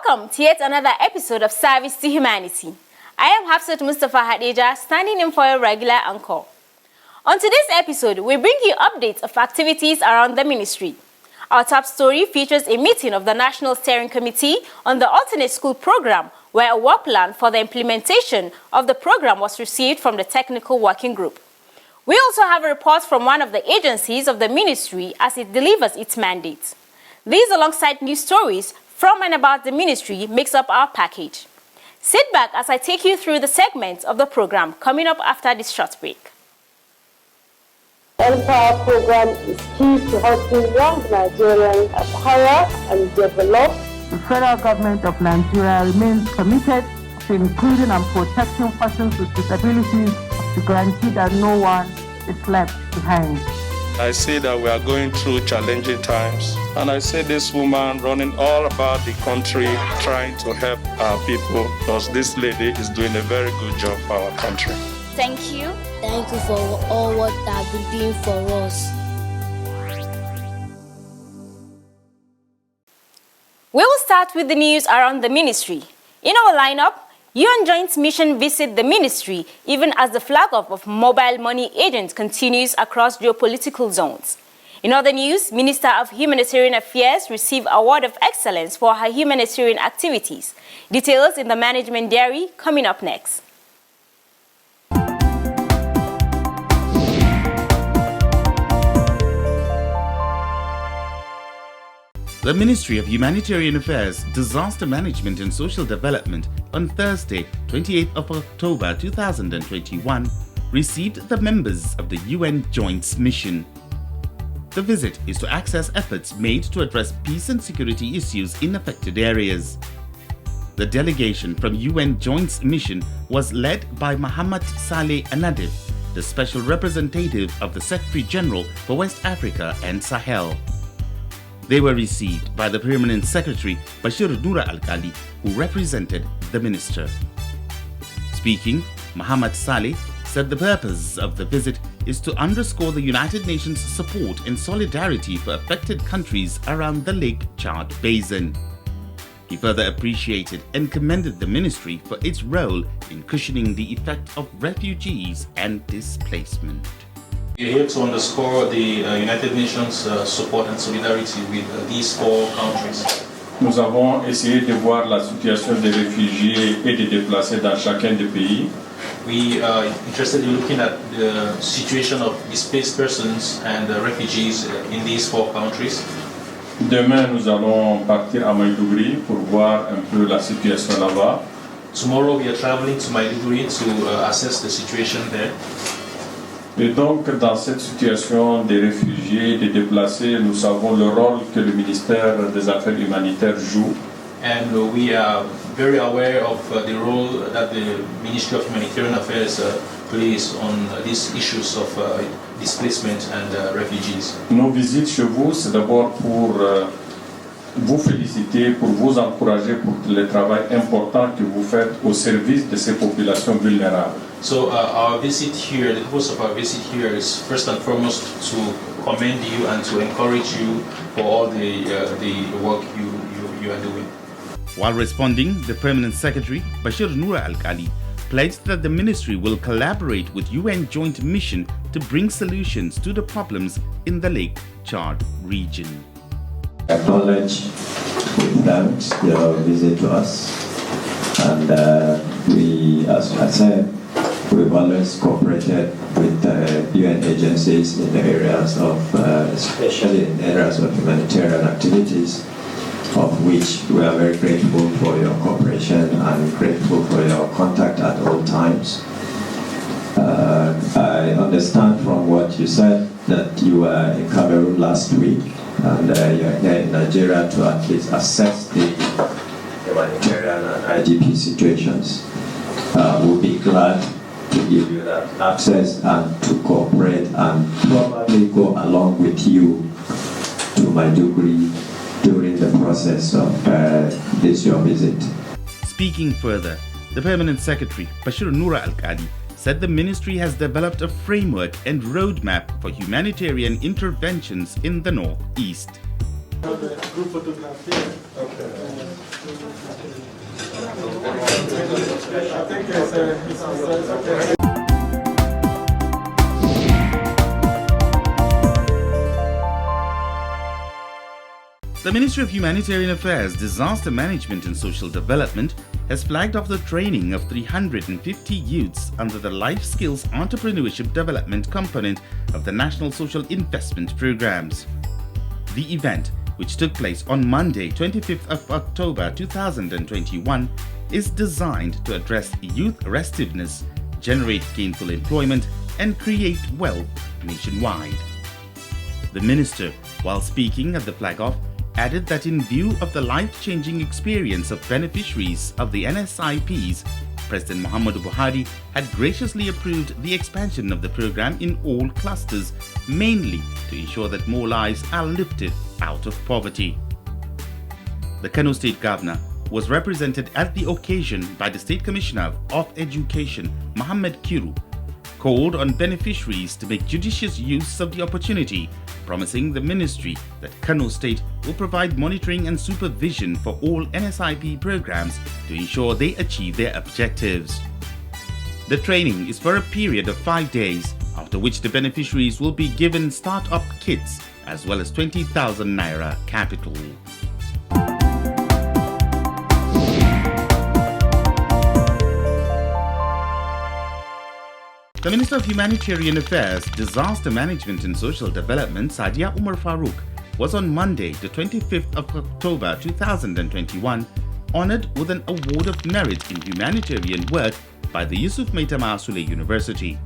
Welcome to yet another episode of Service to Humanity. I am Hafsat Mustafa Hadeja, standing in for your regular anchor. On today's episode, we bring you updates of activities around the ministry. Our top story features a meeting of the National Steering Committee on the Alternate School Program, where a work plan for the implementation of the program was received from the Technical Working Group. We also have a report from one of the agencies of the ministry as it delivers its mandate. These, alongside news stories from and about the ministry, makes up our package. Sit back as I take you through the segments of the program coming up after this short break. The Empower program is key to helping young Nigerians acquire and develop. The federal government of Nigeria remains committed to including and protecting persons with disabilities to guarantee that no one is left behind. I see that we are going through challenging times, and I see this woman running all about the country trying to help our people, because this lady is doing a very good job for our country. Thank you. Thank you for all what you have been doing for us. We will start with the news around the ministry. In our lineup, UN Joint Mission visit the ministry even as the flag-off of mobile money agents continues across geopolitical zones. In other news, Minister of Humanitarian Affairs received Award of Excellence for her humanitarian activities. Details in the management diary coming up next. The Ministry of Humanitarian Affairs, Disaster Management and Social Development on Thursday, 28th of October 2021, received the members of the UN Joint Mission. The visit is to access efforts made to address peace and security issues in affected areas. The delegation from UN Joint Mission was led by Mohammed Saleh Anadif, the Special Representative of the Secretary General for West Africa and Sahel. They were received by the Permanent Secretary Bashir Noura Al-Kali, who represented the minister. Speaking, Mohammed Saleh said the purpose of the visit is to underscore the United Nations support and solidarity for affected countries around the Lake Chad Basin. He further appreciated and commended the ministry for its role in cushioning the effect of refugees and displacement. We're here to underscore the United Nations support and solidarity with these four countries. Nous avons essayé de voir la situation des réfugiés et des déplacés dans chacun des pays. We are interested in looking at the situation of displaced persons and refugees in these four countries. Demain, nous allons partir à Maïdougri pour voir un peu la situation là-bas. Tomorrow we are traveling to Maiduguri to assess the situation there. Et donc, dans cette situation des réfugiés, des déplacés, nous savons le rôle que le ministère des Affaires humanitaires joue. And we are very aware of the role that the Ministry of Humanitarian Affairs plays on these issues of displacement and refugees. Nos visites chez vous, c'est d'abord pour vous féliciter, pour vous encourager pour le travail important que vous faites au service de ces populations vulnérables. So our visit here, the purpose of our visit here is first and foremost to commend you and to encourage you for all the work you are doing. While responding, the Permanent Secretary, Bashir Noura Al-Kali, pledged that the ministry will collaborate with UN Joint Mission to bring solutions to the problems in the Lake Chad region. Acknowledge with thanks your visit to us, and we, as I said, we've always cooperated with UN agencies in the areas of, especially in areas of humanitarian activities, of which we are very grateful for your cooperation and grateful for your contact at all times. I understand from what you said that you were in Cameroon last week, and you're here in Nigeria to at least assess the humanitarian and IDP situations. We'll be glad to give you that access and to cooperate and probably go along with you to Maiduguri during the process of this your visit. Speaking further, the Permanent Secretary, Bashir Noura Al-Kali, said the ministry has developed a framework and roadmap for humanitarian interventions in the Northeast. Group photograph here. Okay. I think it's okay. The Ministry of Humanitarian Affairs, Disaster Management and Social Development has flagged off the training of 350 youths under the Life Skills Entrepreneurship Development component of the National Social Investment Programs. The event, which took place on Monday, 25th of October 2021, is designed to address youth restiveness, generate gainful employment, and create wealth nationwide. The minister, while speaking at the flag-off, added that in view of the life-changing experience of beneficiaries of the NSIPs, President Muhammadu Buhari had graciously approved the expansion of the program in all clusters, mainly to ensure that more lives are lifted out of poverty. The Kano State Governor was represented at the occasion by the State Commissioner of Education, Mohammed Kiru, called on beneficiaries to make judicious use of the opportunity, promising the ministry that Kano State will provide monitoring and supervision for all NSIP programs to ensure they achieve their objectives. The training is for a period of 5 days, after which the beneficiaries will be given start-up kits as well as 20,000 Naira capital. The Minister of Humanitarian Affairs, Disaster Management and Social Development, Sadia Umar Farouk, was on Monday, the 25th of October 2021, honored with an Award of Merit in Humanitarian Work by the Yusuf Maitama Sule University.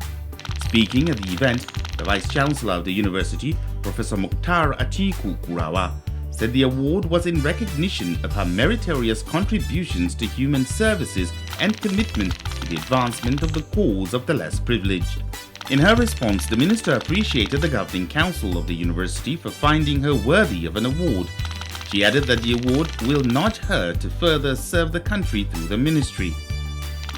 Speaking at the event, the Vice Chancellor of the University, Professor Mukhtar Atiku Kurawa, said the award was in recognition of her meritorious contributions to human services and commitment to the advancement of the cause of the less privileged. In her response, the minister appreciated the governing council of the university for finding her worthy of an award. She added that the award will nudge her to further serve the country through the ministry.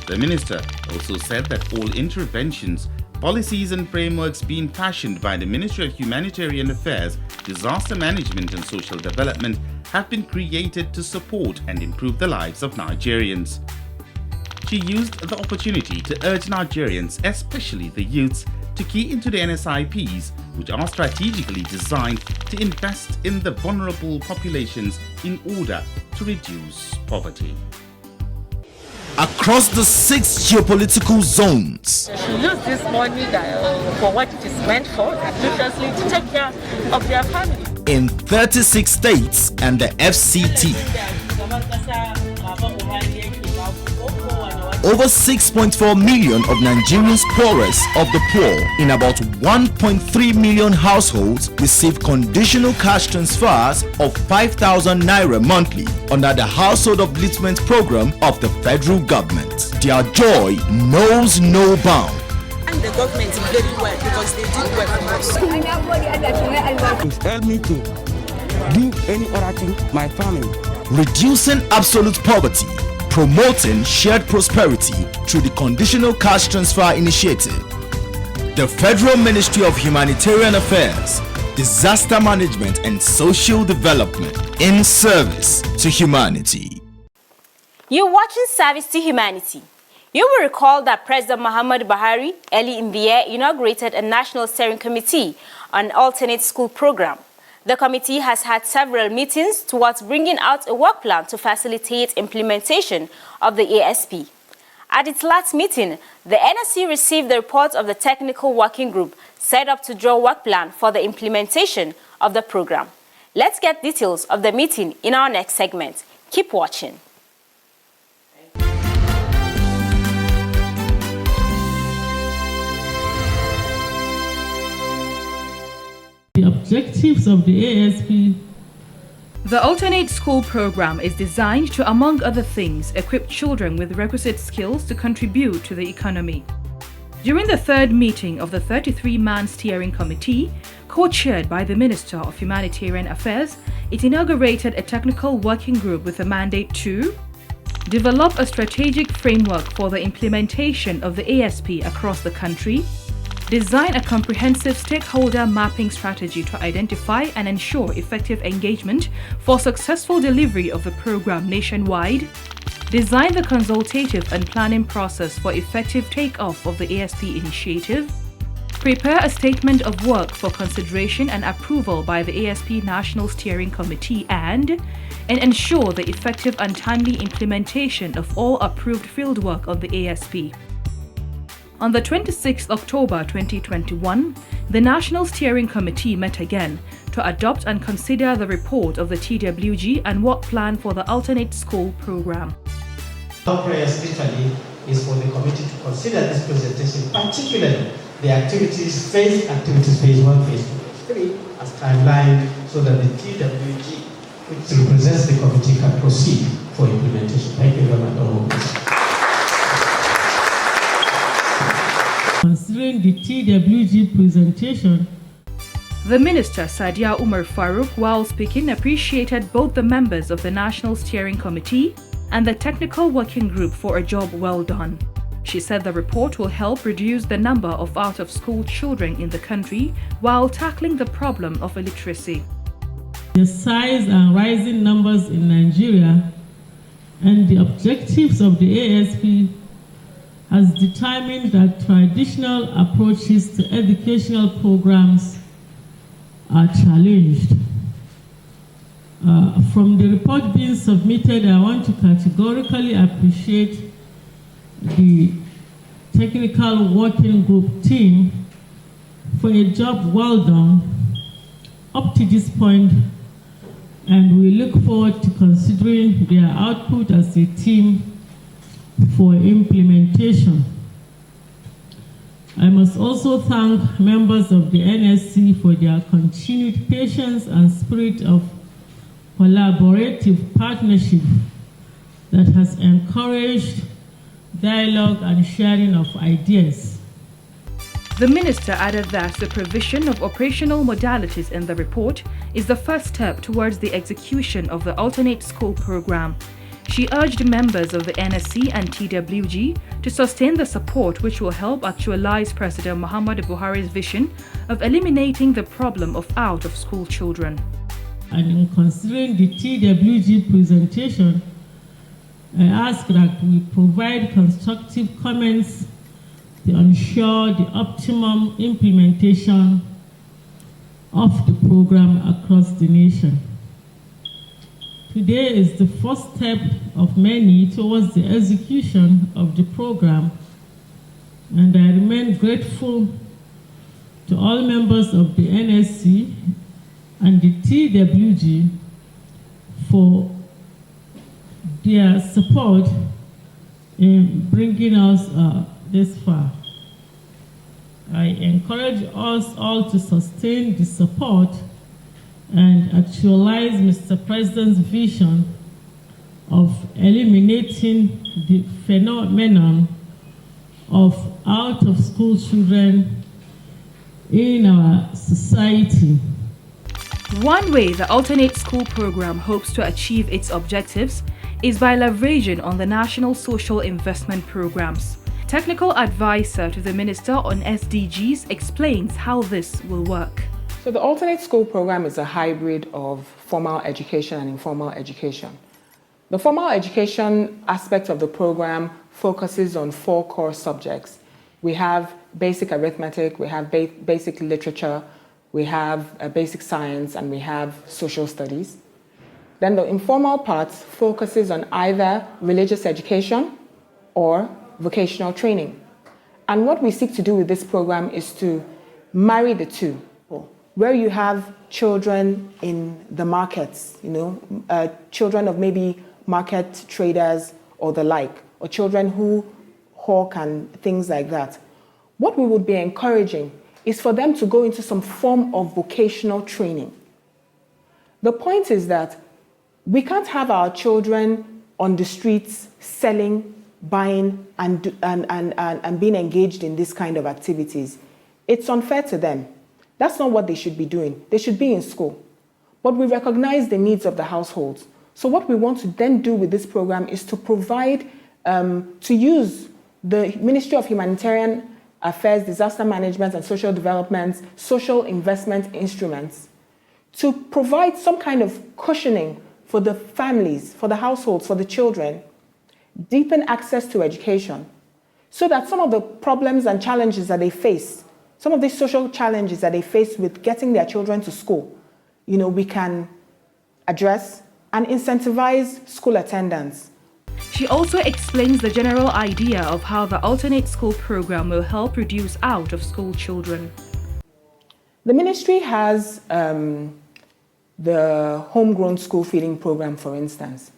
The minister also said that all interventions, policies and frameworks being fashioned by the Ministry of Humanitarian Affairs, Disaster Management and Social Development have been created to support and improve the lives of Nigerians. She used the opportunity to urge Nigerians, especially the youths, to key into the NSIPs, which are strategically designed to invest in the vulnerable populations in order to reduce poverty. Across the 6 geopolitical zones. They should use this money for what it is meant for, judiciously, to take care of their family. In 36 states and the FCT. Over 6.4 million of Nigerians poorest of the poor in about 1.3 million households receive conditional cash transfers of 5,000 Naira monthly under the Household Upliftment Program of the federal government. Their joy knows no bound. And the government is very well because they did well for us. Help me to do any other thing, my family. Reducing absolute poverty, promoting shared prosperity through the Conditional Cash Transfer Initiative. The Federal Ministry of Humanitarian Affairs, Disaster Management and Social Development in service to humanity. You're watching Service to Humanity. You will recall that President Muhammadu Buhari early in the year inaugurated a National Steering Committee on Alternate School Program. The committee has had several meetings towards bringing out a work plan to facilitate implementation of the ASP. At its last meeting, the NSC received the report of the Technical Working Group set up to draw work plan for the implementation of the program. Let's get details of the meeting in our next segment. Keep watching. The objectives of the ASP. The Alternate School Program is designed to, among other things, equip children with requisite skills to contribute to the economy. During the third meeting of the 33-man steering committee, co-chaired by the Minister of Humanitarian Affairs, it inaugurated a technical working group with a mandate to develop a strategic framework for the implementation of the ASP across the country, design a comprehensive stakeholder mapping strategy to identify and ensure effective engagement for successful delivery of the program nationwide, design the consultative and planning process for effective take-off of the ASP initiative, prepare a statement of work for consideration and approval by the ASP National Steering Committee, and ensure the effective and timely implementation of all approved fieldwork on the ASP. On the 26th October 2021, the National Steering Committee met again to adopt and consider the report of the TWG and work plan for the alternate school program. Our prayers literally is for the committee to consider this presentation, particularly the activities phase 1, phase 2, phase 3 as timeline, so that the TWG, which represents the committee, can proceed for implementation. Thank you very much. Considering the TWG presentation, the Minister Sadia Umar Farouk, while speaking, appreciated both the members of the National Steering Committee and the Technical Working Group for a job well done. She said the report will help reduce the number of out-of-school children in the country while tackling the problem of illiteracy. The size and rising numbers in Nigeria and the objectives of the ASP has determined that traditional approaches to educational programs are challenged. From the report being submitted, I want to categorically appreciate the Technical Working Group team for a job well done up to this point, and we look forward to considering their output as a team for implementation. I must also thank members of the NSC for their continued patience and spirit of collaborative partnership that has encouraged dialogue and sharing of ideas. The Minister added that the provision of operational modalities in the report is the first step towards the execution of the alternate school program. She urged members of the NSC and TWG to sustain the support which will help actualize President Muhammadu Buhari's vision of eliminating the problem of out-of-school children. And in considering the TWG presentation, I ask that we provide constructive comments to ensure the optimum implementation of the program across the nation. Today is the first step of many towards the execution of the program, and I remain grateful to all members of the NSC and the TWG for their support in bringing us this far. I encourage us all to sustain the support and actualize Mr. President's vision of eliminating the phenomenon of out-of-school children in our society. One way the alternate school program hopes to achieve its objectives is by leveraging on the national social investment programs. Technical advisor to the Minister on SDGs explains how this will work. So the alternate school program is a hybrid of formal education and informal education. The formal education aspect of the program focuses on 4 core subjects. We have basic arithmetic, we have basic literature, we have basic science, and we have social studies. Then the informal part focuses on either religious education or vocational training. And what we seek to do with this program is to marry the two. Where you have children in the markets, children of maybe market traders or the like, or children who hawk and things like that. What we would be encouraging is for them to go into some form of vocational training. The point is that we can't have our children on the streets selling, buying, and being engaged in this kind of activities. It's unfair to them. That's not what they should be doing. They should be in school. But we recognize the needs of the households. So what we want to then do with this program is to provide, to use the Ministry of Humanitarian affairs, disaster management and social development, social investment instruments to provide some kind of cushioning for the families, for the households, for the children, deepen access to education, so that some of the problems and challenges that they face, some of these social challenges that they face with getting their children to school, we can address and incentivize school attendance. She also explains the general idea of how the alternate school program will help reduce out-of-school children. The ministry has the homegrown school feeding program, for instance.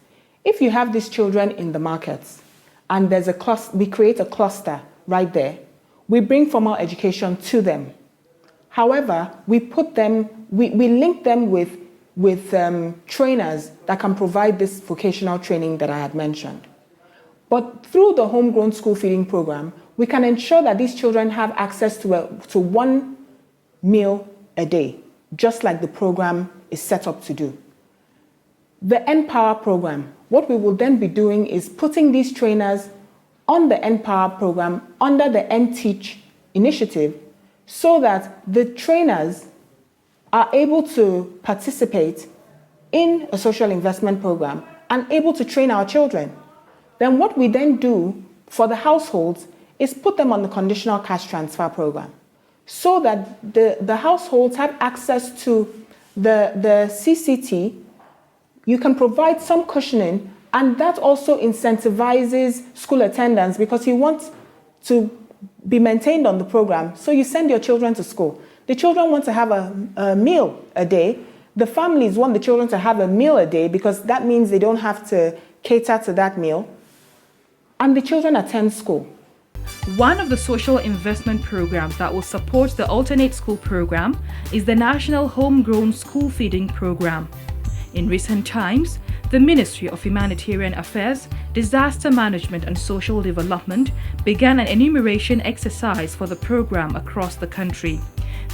If you have these children in the markets and there's we create a cluster right there, we bring formal education to them. However, we link them with trainers that can provide this vocational training that I had mentioned. But through the homegrown school feeding program, we can ensure that these children have access to one meal a day, just like the program is set up to do. The NPower program, what we will then be doing is putting these trainers on the NPower program under the NTeach initiative so that the trainers are able to participate in a social investment program and able to train our children. Then what we then do for the households is put them on the conditional cash transfer program so that the households have access to the CCT. You can provide some cushioning, and that also incentivizes school attendance because you want to be maintained on the program, so you send your children to school. The children want to have a meal a day. The families want the children to have a meal a day because that means they don't have to cater to that meal. And the children attend school. One of the social investment programs that will support the alternate school program is the National Homegrown School Feeding Program. In recent times, the Ministry of Humanitarian Affairs, Disaster Management and Social Development began an enumeration exercise for the program across the country.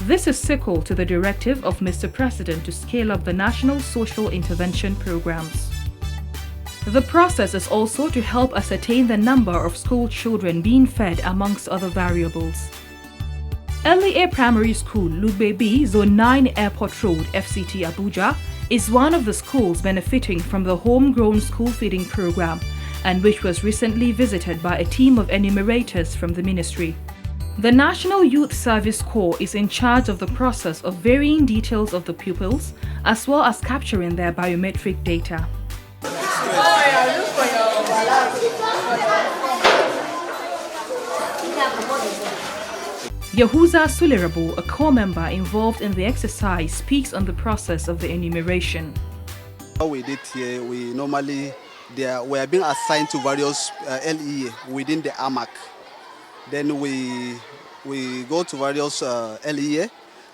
This is sequel to the directive of Mr. President to scale up the national social intervention programs. The process is also to help ascertain the number of school children being fed amongst other variables. LEA Primary School, Lugbe B, Zone 9 Airport Road, FCT Abuja, is one of the schools benefiting from the Homegrown School Feeding Program and which was recently visited by a team of enumerators from the ministry. The National Youth Service Corps is in charge of the process of varying details of the pupils as well as capturing their biometric data. Yahuza Sulerabo, a corps member involved in the exercise, speaks on the process of the enumeration. What we did here, we are being assigned to various LEA within the AMAC. Then we go to various LEA,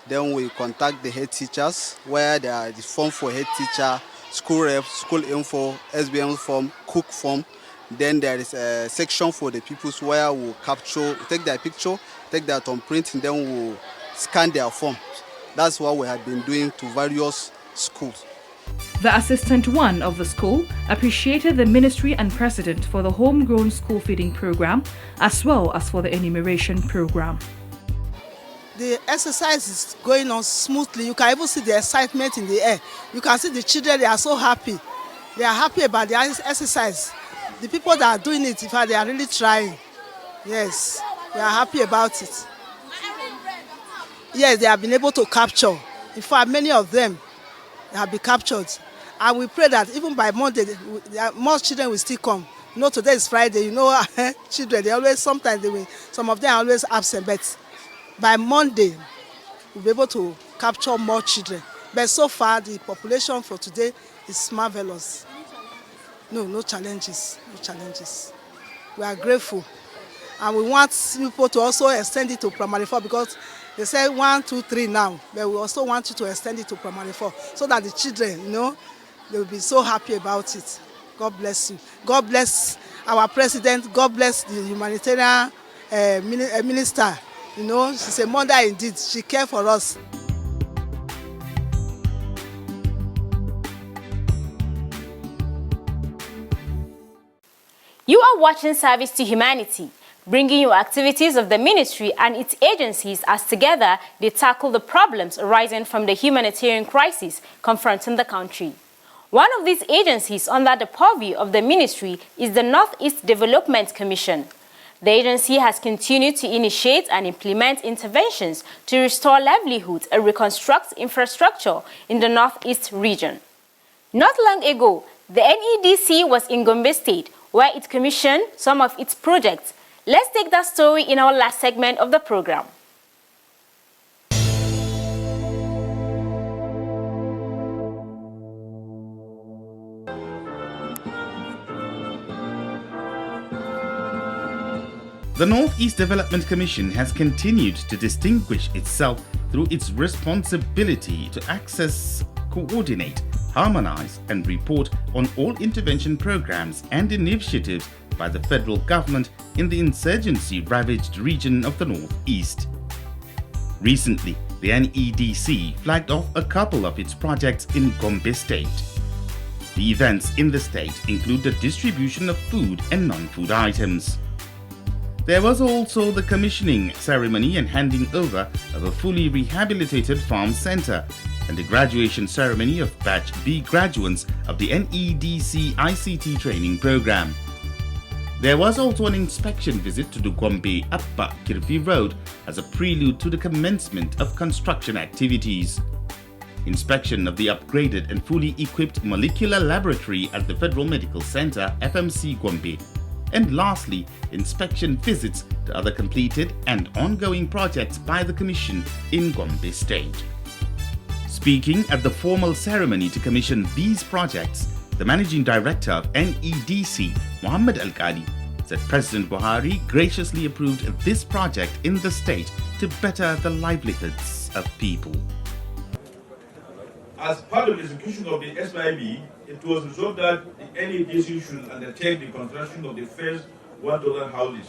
then we contact the head teachers where there is form for head teacher, school rep, school info, SBM form, cook form. Then there is a section for the pupils where we'll take their picture, take their thumbprint, and then we'll scan their form. That's what we have been doing to various schools. The assistant one of the school appreciated the ministry and president for the homegrown school feeding program as well as for the enumeration program. The exercise is going on smoothly. You can even see the excitement in the air. You can see the children, they are so happy. They are happy about the exercise. The people that are doing it, in fact, they are really trying. Yes, they are happy about it. Yes, they have been able to capture. In fact, many of them have been captured. And we pray that even by Monday, more children will still come. You know, today is Friday. You know, children, some of them are always absent. But by Monday, we'll be able to capture more children. But so far, the population for today is marvelous. No challenges. We are grateful. And we want people to also extend it to primary 4 because they say 1, 2, 3 now. But we also want you to extend it to primary 4 so that the children, they will be so happy about it. God bless you. God bless our president. God bless the humanitarian minister. She's a mother indeed. She cares for us. You are watching Service to Humanity. bringing you activities of the ministry and its agencies as together they tackle the problems arising from the humanitarian crisis confronting the country. One of these agencies under the purview of the ministry is the Northeast Development Commission. The agency has continued to initiate and implement interventions to restore livelihoods and reconstruct infrastructure in the Northeast region. Not long ago, the NEDC was in Gombe State, where it commissioned some of its projects. Let's take that story in our last segment of the program. The Northeast Development Commission has continued to distinguish itself through its responsibility to access, coordinate, harmonize and report on all intervention programs and initiatives by the federal government in the insurgency-ravaged region of the Northeast. Recently, the NEDC flagged off a couple of its projects in Gombe State. The events in the state include the distribution of food and non-food items. There was also the commissioning ceremony and handing over of a fully rehabilitated farm center and the graduation ceremony of Batch B graduates of the NEDC ICT training program. There was also an inspection visit to the Gombe Appa Kirfi Road as a prelude to the commencement of construction activities. Inspection of the upgraded and fully equipped molecular laboratory at the Federal Medical Center FMC Gombe. And lastly, inspection visits to other completed and ongoing projects by the Commission in Gombe State. Speaking at the formal ceremony to commission these projects, the Managing Director of NEDC, Muhammad Al-Kali, said President Buhari graciously approved this project in the state to better the livelihoods of people. As part of the execution of the SIB, it was resolved that the NEDC should undertake the construction of the first 1,000 houses.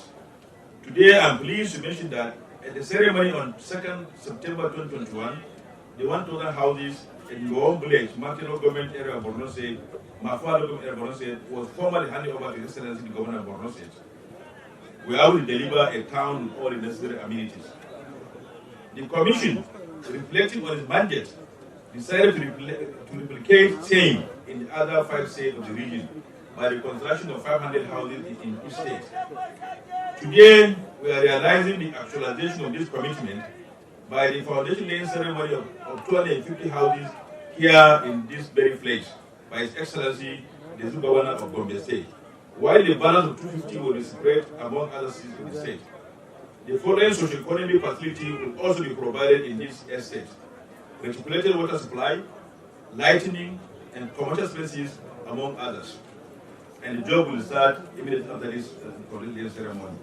Today, I'm pleased to mention that at the ceremony on 2nd September 2021, the 1,000 houses in Gowon village, Martino government area of Borno State, Mafua government area of Borno State, was formally handed over to His Excellency the Governor of Borno State. We are will deliver a town with all the necessary amenities. The Commission, reflecting on its mandate, decided to replicate same in the other 5 states of the region by the construction of 500 houses in each state. Today, we are realizing the actualization of this commitment by the foundation laying ceremony of 250 houses here in this very place by His Excellency the Governor of Gombe State, while the balance of 250 will be spread among other cities of the state. The following socio-economic facility will also be provided in this estate: reticulated water supply, lighting, and commercial spaces, among others. And the job will start immediately after this ceremony.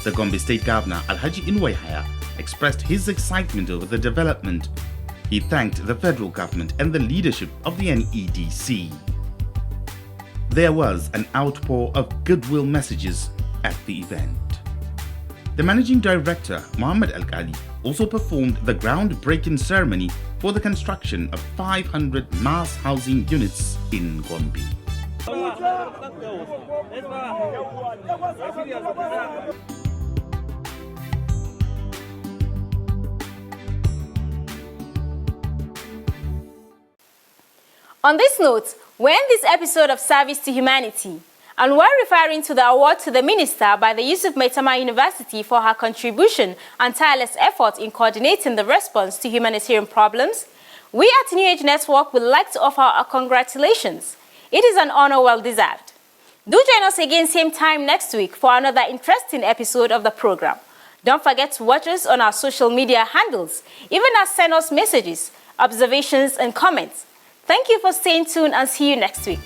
The Gombe State Governor Alhaji Inwaihaya expressed his excitement over the development. He thanked the federal government and the leadership of the NEDC. There was an outpour of goodwill messages at the event. The Managing Director, Muhammad Al-Kali, also performed the groundbreaking ceremony for the construction of 500 mass housing units in Gombe. On this note, we end this episode of Service to Humanity, and we're referring to the award to the Minister by the Yusuf Maitama University for her contribution and tireless effort in coordinating the response to humanitarian problems. We at New Age Network would like to offer our congratulations. It is an honor well deserved. Do join us again same time next week for another interesting episode of the program. Don't forget to watch us on our social media handles, even as send us messages, observations, and comments. Thank you for staying tuned and see you next week.